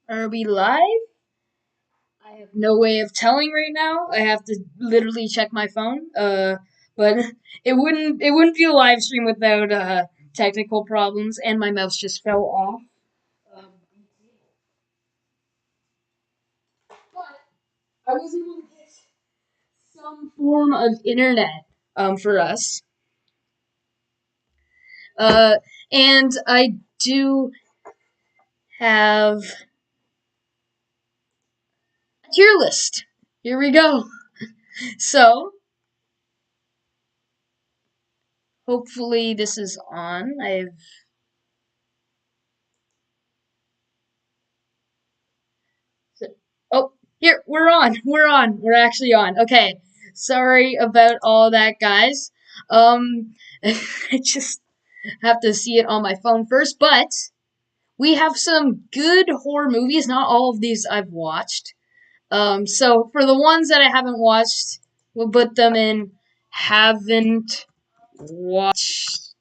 Are we live? I have no way of telling right now. I have to literally check my phone. But it wouldn't be a live stream without technical problems, and my mouse just fell off. Um, but I was able to get some form of internet for us. Uh, and I do have a tier list. Here we go. So hopefully this is on. Oh, here, we're on. We're on. We're actually on. Okay. Sorry about all that, guys. I just have to see it on my phone first, but we have some good horror movies. Not all of these I've watched. So for the ones that I haven't watched, we'll put them in haven't watched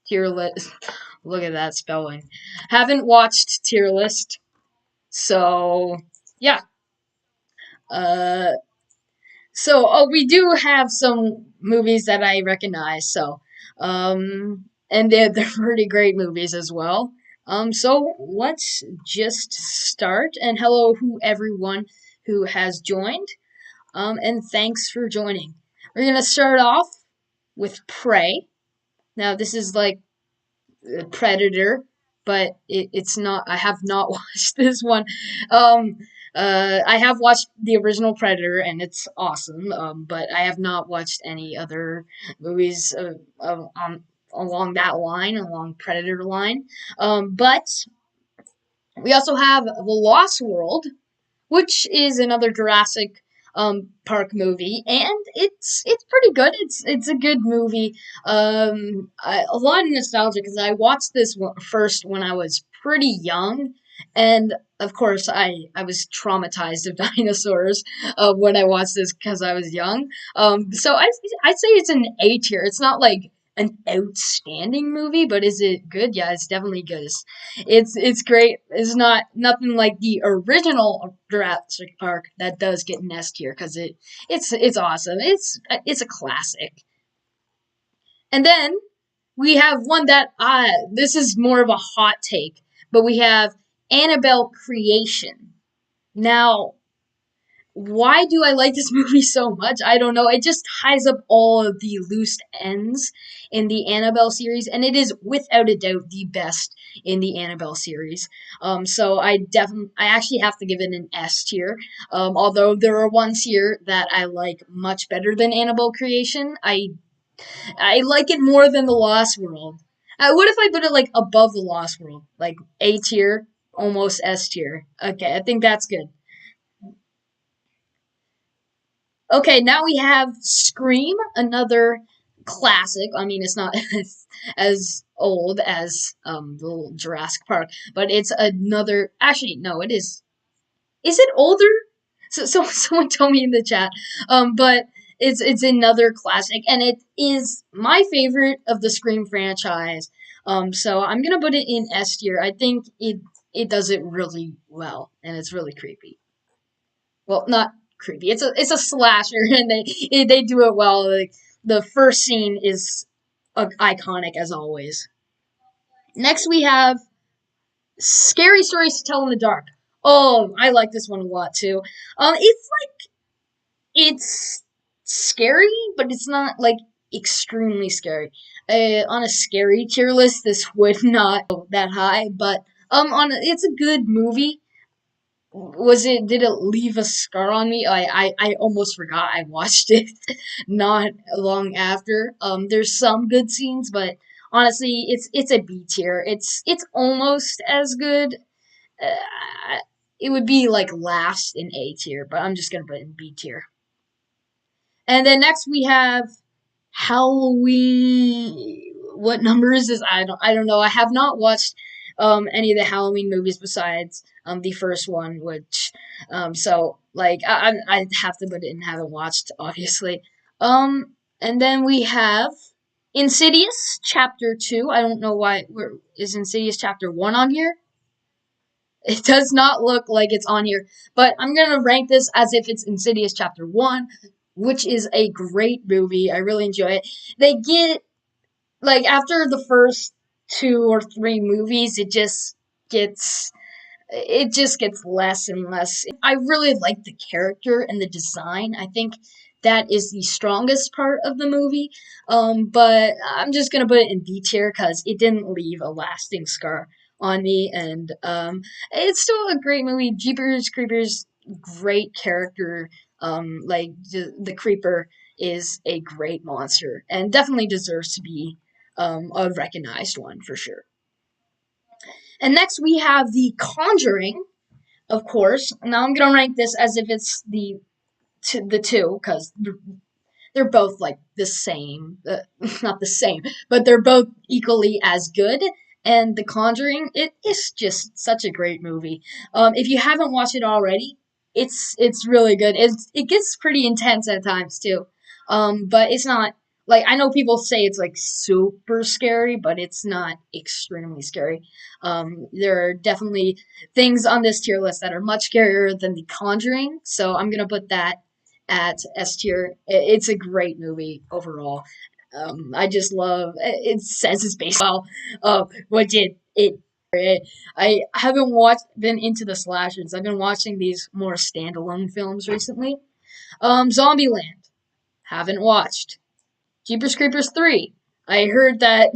tier list. Look at that spelling. Haven't watched tier list. So, yeah. Uh, So, we do have some movies that I recognize. And they're pretty great movies as well. So let's just start. And hello, everyone who has joined. And thanks for joining. We're gonna start off with Prey. Now, this is like Predator, but it's not. I have not watched this one. Um, I have watched the original Predator, and it's awesome. But I have not watched any other movies along that line, along Predator line. But we also have The Lost World, which is another Jurassic Park movie, and it's pretty good. It's a good movie. A lot of nostalgia because I watched this first when I was pretty young, and of course I was traumatized of dinosaurs when I watched this because I was young. So I'd say it's an A tier. It's not like an outstanding movie, but is it good? Yeah, it's definitely good. It's great. It's not nothing like the original Jurassic Park that does get an S tier because it's awesome. It's a classic. And then we have one that this is more of a hot take, but we have Annabelle Creation. Now, why do I like this movie so much? I don't know. It just ties up all of the loose ends in the Annabelle series, and it is without a doubt the best in the Annabelle series. So I actually have to give it an S tier. Although there are ones here that I like much better than Annabelle Creation. I like it more than The Lost World. What if I put it like above The Lost World, like A tier, almost S tier? Okay, I think that's good. Okay, now we have Scream, another classic. I mean, it's not as old as the Jurassic Park, but it's another. Actually, no, it is. Is it older? So someone told me in the chat. But it's another classic, and it is my favorite of the Scream franchise. So I'm gonna put it in S tier. I think it does it really well, and it's really creepy. Well, not creepy. It's a slasher, and they do it well. Like the first scene is iconic as always. Next, we have Scary Stories to Tell in the Dark. Oh, I like this one a lot too. It's scary, but it's not like extremely scary. On a scary tier list, this would not go that high, but it's a good movie. Did it leave a scar on me? I almost forgot I watched it not long after. There's some good scenes, but honestly, it's a B tier. It's almost as good. It would be like last in A tier, but I'm just gonna put it in B tier. And then next we have Halloween. What number is this? I don't know. I have not watched any of the Halloween movies besides the first one, which so like I have to put it in haven't watched obviously. And then we have Insidious Chapter 2. I don't know why is Insidious Chapter 1 on here? It does not look like it's on here, but I'm gonna rank this as if it's Insidious Chapter 1, which is a great movie. I really enjoy it. They get, like, after the first 2 or 3 movies, gets it just gets less and less. I really like the character and the design. I think that is the strongest part of the movie. But I'm just gonna put it in B tier because it didn't leave a lasting scar on me, and it's still a great movie. Jeepers Creepers, great character. Like the creeper is a great monster and definitely deserves to be a recognized one for sure. And next we have The Conjuring, of course. Now I'm gonna rank this as if it's the two because they're both like the same, not the same, but they're both equally as good. And The Conjuring, it is just such a great movie. If you haven't watched it already, it's really good. It gets pretty intense at times too, but it's not like I know people say it's like super scary, but it's not extremely scary. There are definitely things on this tier list that are much scarier than The Conjuring, so I'm gonna put that at S tier. It's a great movie overall. I just love it. Says it's based well. What did it? I haven't been into the slashers. I've been watching these more standalone films recently. Zombieland, haven't watched. Jeepers Creepers 3. I heard that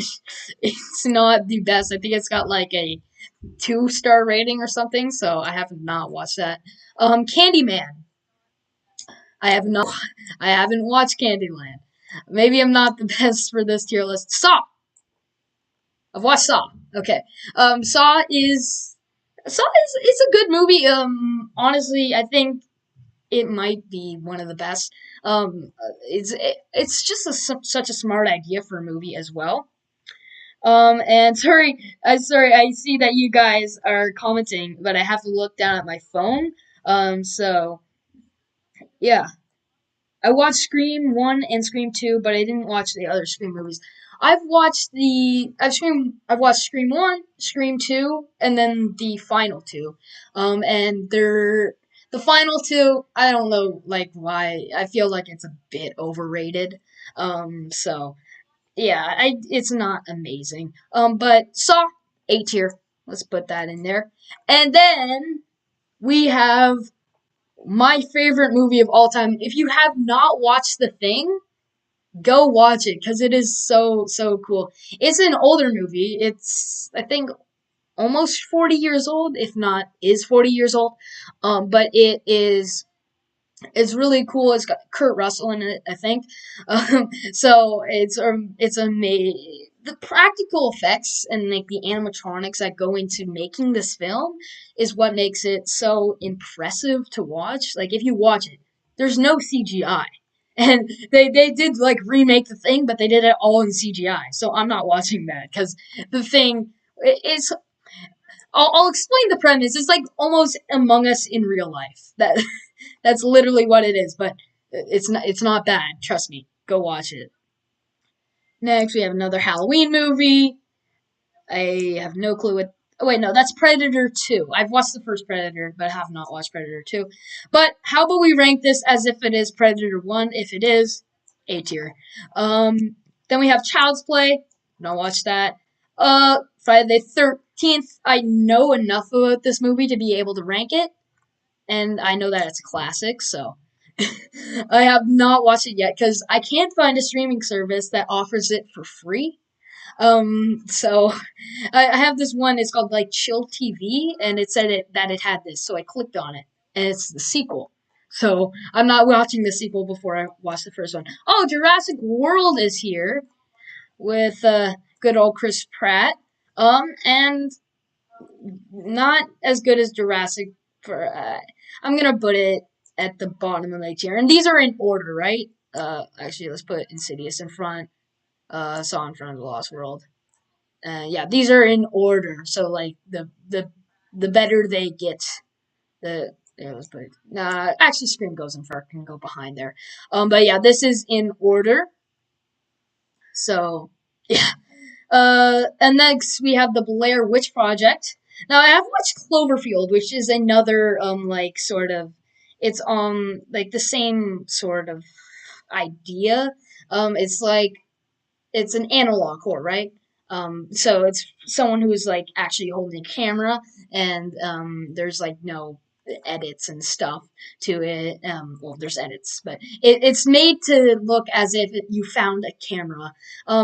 it's not the best. I think it's got like a 2-star rating or something, so I have not watched that. Candyman. I have not. I haven't watched Candyland. Maybe I'm not the best for this tier list. Saw. I've watched Saw. Okay. Saw is it's a good movie. Honestly, I think it might be one of the best. It's just such a smart idea for a movie as well. And sorry, I see that you guys are commenting, but I have to look down at my phone. So yeah, I watched Scream 1 and Scream 2, but I didn't watch the other Scream movies. I've watched Scream 1, Scream 2, and then the final two. And the final two, I don't know like why. I feel like it's a bit overrated. So yeah, it's not amazing. But Saw, A tier. Let's put that in there. And then we have my favorite movie of all time. If you have not watched The Thing, go watch it because it is so cool. It's an older movie. It's I think almost 40 years old, if not is 40 years old. But it's really cool. It's got Kurt Russell in it, I think. So it's amazing. The practical effects and like the animatronics that go into making this film is what makes it so impressive to watch. Like if you watch it, there's no CGI. And they did like remake the thing, but they did it all in CGI. So I'm not watching that because the thing is I'll explain the premise. It's like almost Among Us in real life. That's literally what it is. But it's not bad. Trust me. Go watch it. Next, we have another Halloween movie. I have no clue what. Oh wait, no, that's Predator 2. I've watched the first Predator, but I have not watched Predator 2. But how about we rank this as if it is Predator 1? If it is, A tier. Then we have Child's Play. Not watched that. Friday the 13th. I know enough about this movie to be able to rank it, and I know that it's a classic, so I have not watched it yet because I can't find a streaming service that offers it for free. So I have this one. It's called like Chill TV, and it said that it had this, so I clicked on it, and it's the sequel. So I'm not watching the sequel before I watch the first one. Oh, Jurassic World is here with good old Chris Pratt. And not as good as Jurassic. For I'm gonna put it at the bottom of the tier, and these are in order, right? Actually, let's put Insidious in front. Saw in front of the Lost World. Yeah, these are in order. So like the better they get, the yeah, let's put it. Actually, Scream goes in front, can go behind there. But yeah, this is in order. So yeah. And next we have the Blair Witch Project. Now I have watched Cloverfield, which is another like sort of it's like the same sort of idea. It's like it's an analog horror, right? So it's someone who's like actually holding a camera, and there's like no edits and stuff to it. Well, there's edits, but it's made to look as if you found a camera.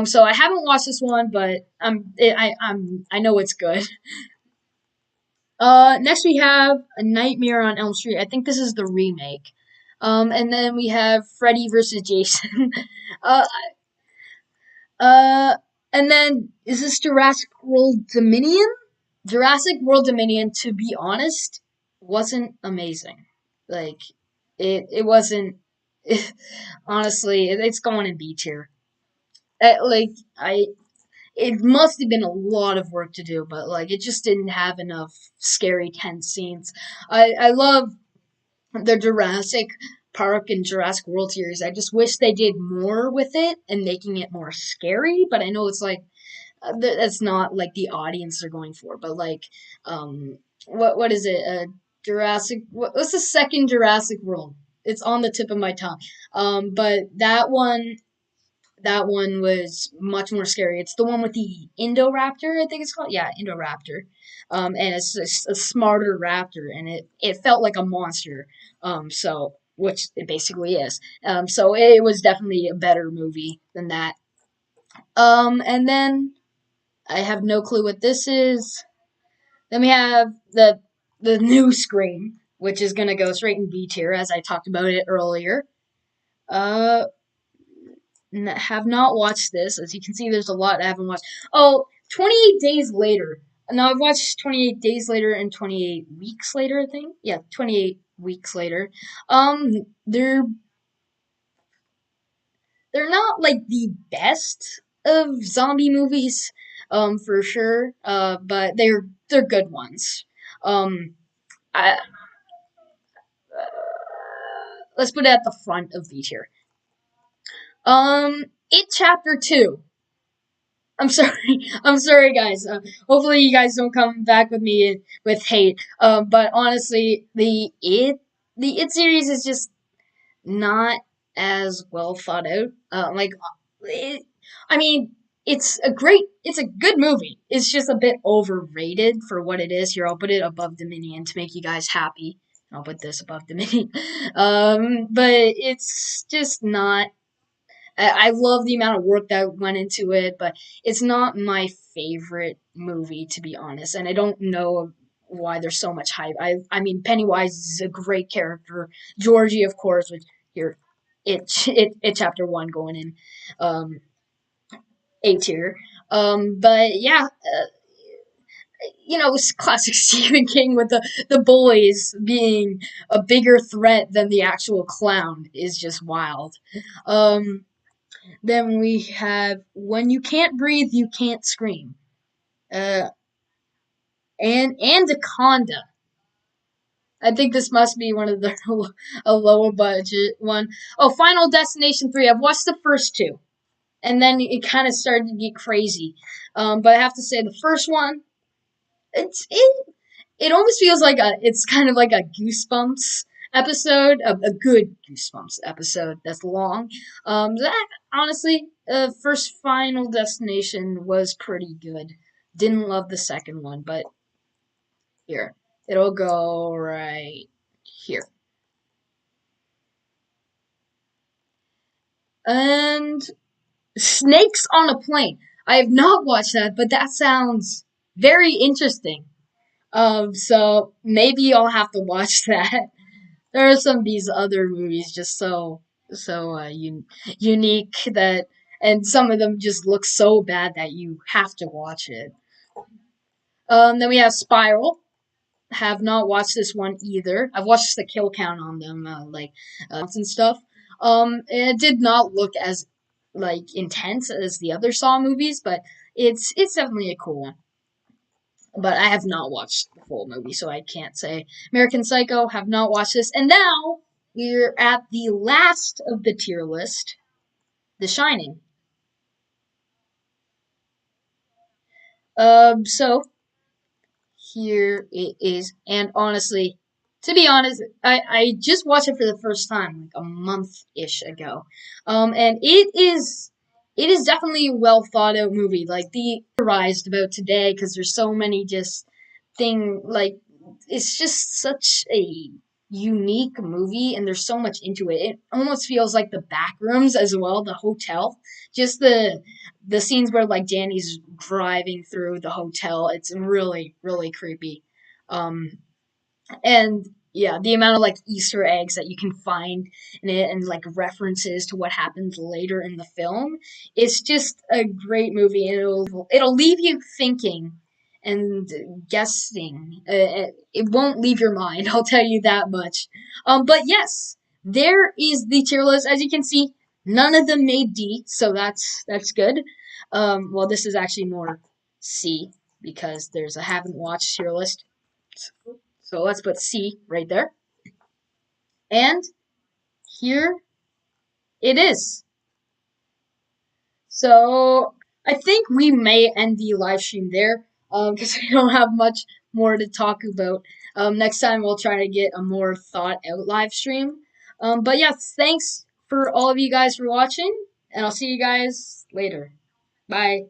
So I haven't watched this one, but I know it's good. Next we have A Nightmare on Elm Street. I think this is the remake. And then we have Freddy versus Jason. uh, Uh, and then is this Jurassic World Dominion? Jurassic World Dominion, to be honest, wasn't amazing. Like it wasn't. Honestly, it's going in B tier. Like I, it must have been a lot of work to do, but like it just didn't have enough scary tense scenes. I love the Jurassic Park and Jurassic World series. I just wish they did more with it and making it more scary. But I know it's like that's not like the audience they're going for. But like, what is it? Jurassic. What's the second Jurassic World? It's on the tip of my tongue. But that one was much more scary. It's the one with the Indoraptor, I think it's called. Yeah, Indoraptor. And it's a smarter raptor, and it felt like a monster. So which it basically is. So it was definitely a better movie than that. And then I have no clue what this is. Then we have the new Scream, which is gonna go straight in B tier, as I talked about it earlier. Uh, have not watched this. As you can see, there's a lot I haven't watched. Oh, 28 Days Later. Now, I've watched 28 Days Later and 28 Weeks Later, I think. Yeah, 28 Weeks Later. Um, they're they're not like the best of zombie movies, for sure. But they're good ones. Um, I, let's put it at the front of B tier. It Chapter 2. I'm sorry. I'm sorry, guys. Hopefully, you guys don't come back with me with hate. But honestly, the It series is just not as well thought out. It, I mean, it's a good movie. It's just a bit overrated for what it is. Here, I'll put it above Dominion to make you guys happy. I'll put this above Dominion. But it's just not I love the amount of work that went into it, but it's not my favorite movie to be honest, and I don't know why there's so much hype. I mean Pennywise is a great character. Georgie, of course, which here it chapter one going in um A tier. But yeah, it's classic Stephen King with the bullies being a bigger threat than the actual clown is just wild. Um Then we have When You Can't Breathe, You Can't Scream. Uh, and Anaconda. I think this must be one of the a lower budget one. Oh, Final Destination 3. I've watched the first two. And then it kind of started to get crazy. But I have to say the first one, it almost feels like it's kind of like a Goosebumps episode, a good Goosebumps episode that's long. That honestly, first Final Destination was pretty good. Didn't love the second one, but here it'll go right here. And Snakes on a Plane. I have not watched that, but that sounds very interesting. So maybe I'll have to watch that. There are some of these other movies just so unique that, and some of them just look so bad that you have to watch it. Then we have Spiral. Have not watched this one either. I've watched the kill count on them, and stuff. And it did not look as like intense as the other Saw movies, but it's definitely a cool one. But I have not watched the full movie, so I can't say. American Psycho, have not watched this. And now we're at the last of the tier list, The Shining. So here it is. And honestly, to be honest, I just watched it for the first time like a month-ish ago. And it is definitely a well thought out movie. Like the theorized about today because there's so many just thing like it's just such a unique movie and there's so much into it. It almost feels like the back rooms as well, the hotel. Just the scenes where like Danny's driving through the hotel, it's really, really creepy. Um and yeah, the amount of like Easter eggs that you can find in it and like references to what happens later in the film. It's just a great movie and it'll leave you thinking and guessing. It won't leave your mind, I'll tell you that much. But yes, there is the tier list. As you can see, none of them made D, so that's good. Well, this is actually more C because there's a haven't watched tier list. So let's put C right there. And here it is. So I think we may end the live stream there because we don't have much more to talk about. Next time we'll try to get a more thought out live stream. But yeah, thanks for all of you guys for watching, and I'll see you guys later. Bye.